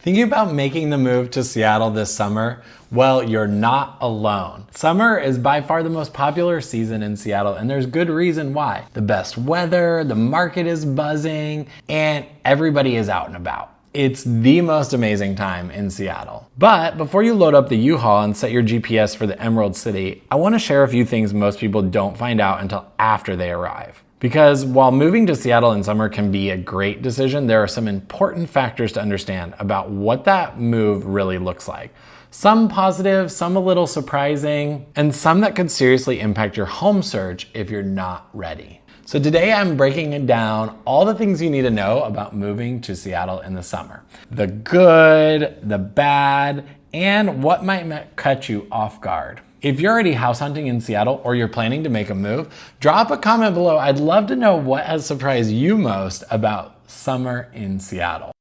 Thinking about making the move to Seattle this summer? Well, you're not alone. Summer is by far the most popular season in Seattle, and there's good reason why. The best weather, the market is buzzing, and everybody is out and about. It's the most amazing time in Seattle. But before you load up the U-Haul and set your GPS for the Emerald City, I want to share a few things most people don't find out until after they arrive. Because while moving to Seattle in summer can be a great decision, there are some important factors to understand about what that move really looks like. Some positive, some a little surprising, and some that could seriously impact your home search if you're not ready. So today I'm breaking down all the things you need to know about moving to Seattle in the summer. The good, the bad, and what might catch you off guard. If you're already house hunting in Seattle or you're planning to make a move, drop a comment below. I'd love to know what has surprised you most about summer in Seattle.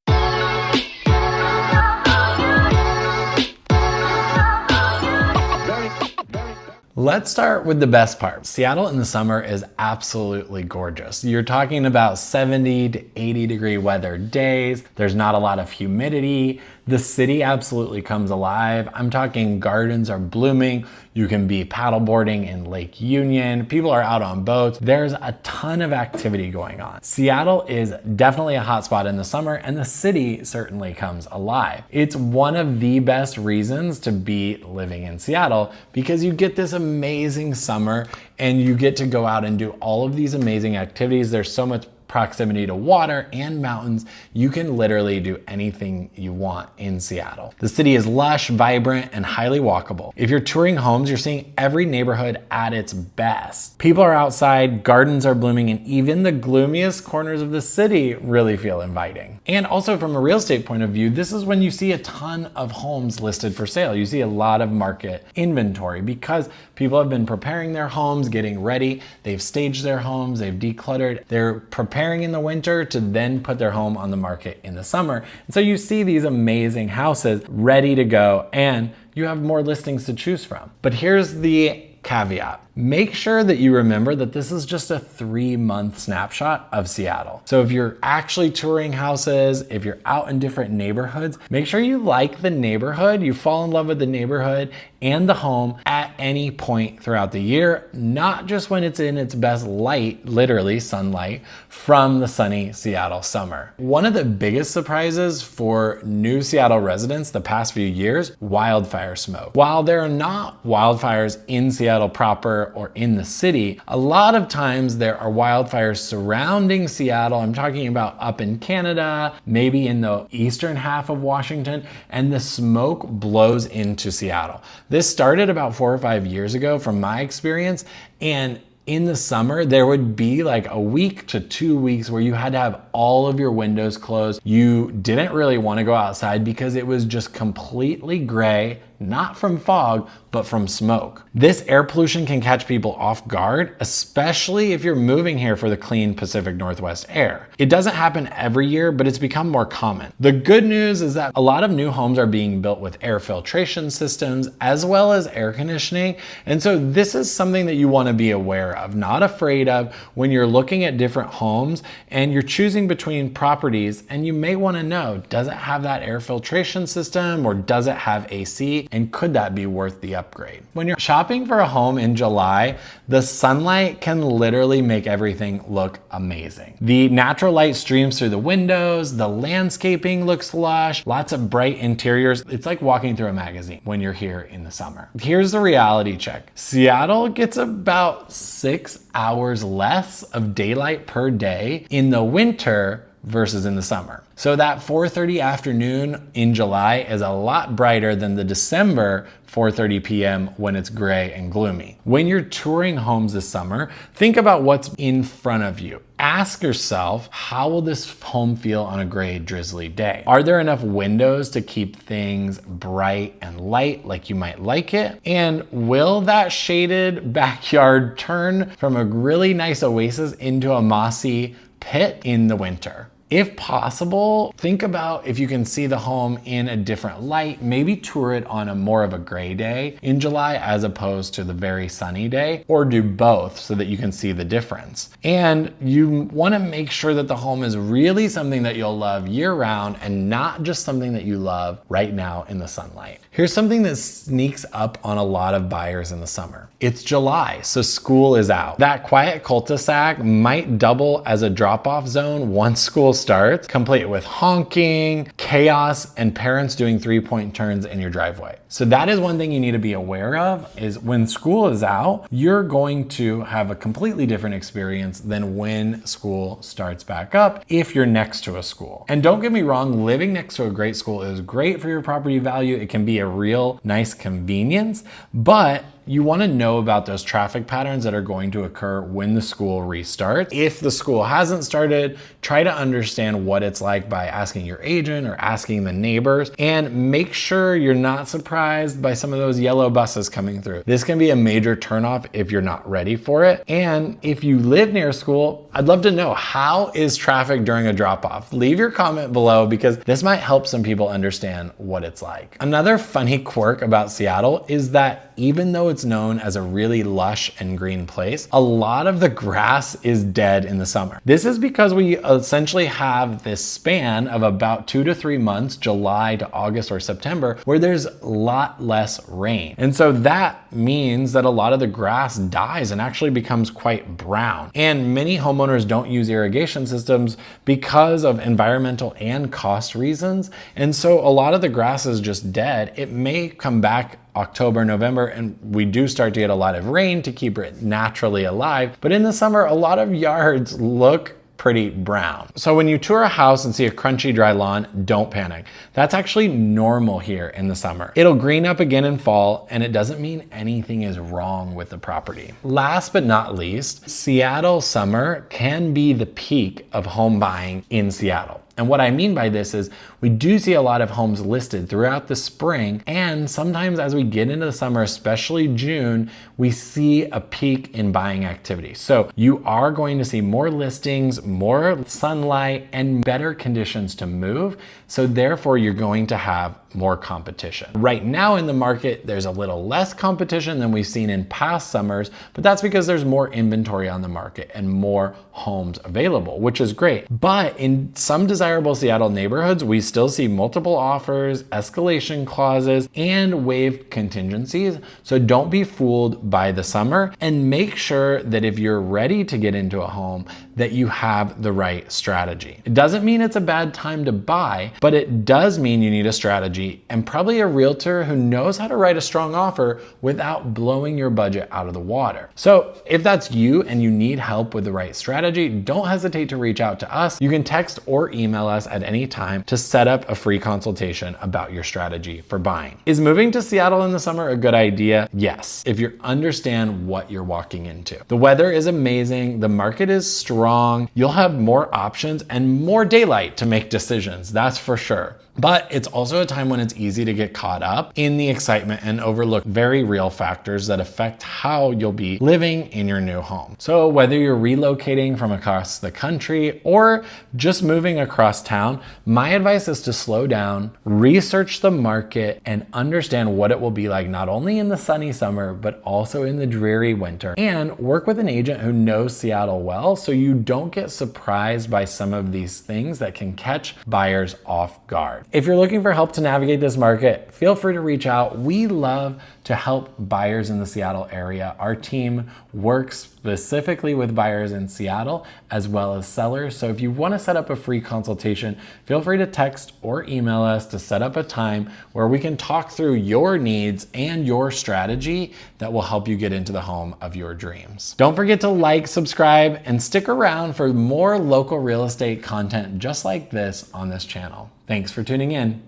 Let's start with the best part. Seattle in the summer is absolutely gorgeous. You're talking about 70 to 80 degree weather days. There's not a lot of humidity. The city absolutely comes alive. I'm talking gardens are blooming. You can be paddleboarding in Lake Union. People are out on boats. There's a ton of activity going on. Seattle is definitely a hotspot in the summer, and the city certainly comes alive. It's one of the best reasons to be living in Seattle because you get this amazing summer and you get to go out and do all of these amazing activities. There's so much proximity to water and mountains. You can literally do anything you want in Seattle. The city is lush, vibrant, and highly walkable. If you're touring homes, you're seeing every neighborhood at its best. People are outside, gardens are blooming, and even the gloomiest corners of the city really feel inviting. And also from a real estate point of view, this is when you see a ton of homes listed for sale. You see a lot of market inventory because people have been preparing their homes, getting ready. They've staged their homes, they've decluttered. They're preparing in the winter to then put their home on the market in the summer. And so you see these amazing houses ready to go and you have more listings to choose from. But here's the caveat. Make sure that you remember that this is just a 3-month snapshot of Seattle. So if you're actually touring houses, if you're out in different neighborhoods, make sure you like the neighborhood, you fall in love with the neighborhood and the home at any point throughout the year, not just when it's in its best light, literally sunlight, from the sunny Seattle summer. One of the biggest surprises for new Seattle residents the past few years, wildfire smoke. While there are not wildfires in Seattle proper or in the city, a lot of times there are wildfires surrounding Seattle. I'm talking about up in Canada, maybe in the eastern half of Washington, and the smoke blows into Seattle. This started about 4 or 5 years ago from my experience, and in the summer, there would be like a week to 2 weeks where you had to have all of your windows closed. You didn't really want to go outside because it was just completely gray, not from fog, but from smoke. This air pollution can catch people off guard, especially if you're moving here for the clean Pacific Northwest air. It doesn't happen every year, but it's become more common. The good news is that a lot of new homes are being built with air filtration systems as well as air conditioning. And so this is something that you want to be aware of, not afraid of when you're looking at different homes and you're choosing between properties, and you may want to know, does it have that air filtration system or does it have AC? And could that be worth the upgrade? When you're shopping for a home in July, the sunlight can literally make everything look amazing. The natural light streams through the windows, the landscaping looks lush, lots of bright interiors. It's like walking through a magazine when you're here in the summer. Here's the reality check. Seattle gets about 6 hours less of daylight per day in the winter versus in the summer. So that 4:30 afternoon in July is a lot brighter than the December 4:30 p.m. when it's gray and gloomy. When you're touring homes this summer, think about what's in front of you. Ask yourself, how will this home feel on a gray, drizzly day? Are there enough windows to keep things bright and light like you might like it? And will that shaded backyard turn from a really nice oasis into a mossy pit in the winter? If possible, think about if you can see the home in a different light, maybe tour it on a more of a gray day in July as opposed to the very sunny day, or do both so that you can see the difference. And you want to make sure that the home is really something that you'll love year round and not just something that you love right now in the sunlight. Here's something that sneaks up on a lot of buyers in the summer. It's July, so school is out. That quiet cul-de-sac might double as a drop-off zone once school starts, complete with honking, chaos, and parents doing three-point turns in your driveway. So that is one thing you need to be aware of, is when school is out, you're going to have a completely different experience than when school starts back up if you're next to a school. And don't get me wrong, living next to a great school is great for your property value. It can be a real nice convenience, but you want to know about those traffic patterns that are going to occur when the school restarts. If the school hasn't started, try to understand what it's like by asking your agent or asking the neighbors, and make sure you're not surprised by some of those yellow buses coming through. This can be a major turnoff if you're not ready for it. And if you live near school, I'd love to know, how is traffic during a drop-off? Leave your comment below because this might help some people understand what it's like. Another funny quirk about Seattle is that even though it's known as a really lush and green place, a lot of the grass is dead in the summer. This is because we essentially have this span of about 2 to 3 months, July to August or September, where there's a lot less rain. And so that means that a lot of the grass dies and actually becomes quite brown. And many homeowners don't use irrigation systems because of environmental and cost reasons. And so a lot of the grass is just dead. It may come back October, November, and we do start to get a lot of rain to keep it naturally alive. But in the summer, a lot of yards look pretty brown. So when you tour a house and see a crunchy dry lawn, don't panic. That's actually normal here in the summer. It'll green up again in fall, and it doesn't mean anything is wrong with the property. Last but not least, Seattle summer can be the peak of home buying in Seattle. And what I mean by this is we do see a lot of homes listed throughout the spring, and sometimes as we get into the summer, especially June, we see a peak in buying activity. So you are going to see more listings, more sunlight, and better conditions to move. So therefore, you're going to have more competition. Right now in the market, there's a little less competition than we've seen in past summers, but that's because there's more inventory on the market and more homes available, which is great. But in some desirable Seattle neighborhoods, we still see multiple offers, escalation clauses, and waived contingencies. So don't be fooled by the summer, and make sure that if you're ready to get into a home, that you have the right strategy. It doesn't mean it's a bad time to buy, but it does mean you need a strategy and probably a realtor who knows how to write a strong offer without blowing your budget out of the water. So if that's you and you need help with the right strategy, don't hesitate to reach out to us. You can text or email us at any time to set up a free consultation about your strategy for buying. Is moving to Seattle in the summer a good idea? Yes, if you understand what you're walking into. The weather is amazing, the market is strong, you'll have more options and more daylight to make decisions, that's for sure. But it's also a time when it's easy to get caught up in the excitement and overlook very real factors that affect how you'll be living in your new home. So whether you're relocating from across the country or just moving across town, my advice is to slow down, research the market, and understand what it will be like not only in the sunny summer, but also in the dreary winter. And work with an agent who knows Seattle well so you don't get surprised by some of these things that can catch buyers off guard. If you're looking for help to navigate this market, feel free to reach out. We love to help buyers in the Seattle area. Our team works specifically with buyers in Seattle as well as sellers. So if you want to set up a free consultation, feel free to text or email us to set up a time where we can talk through your needs and your strategy that will help you get into the home of your dreams. Don't forget to like, subscribe, and stick around for more local real estate content just like this on this channel. Thanks for tuning in.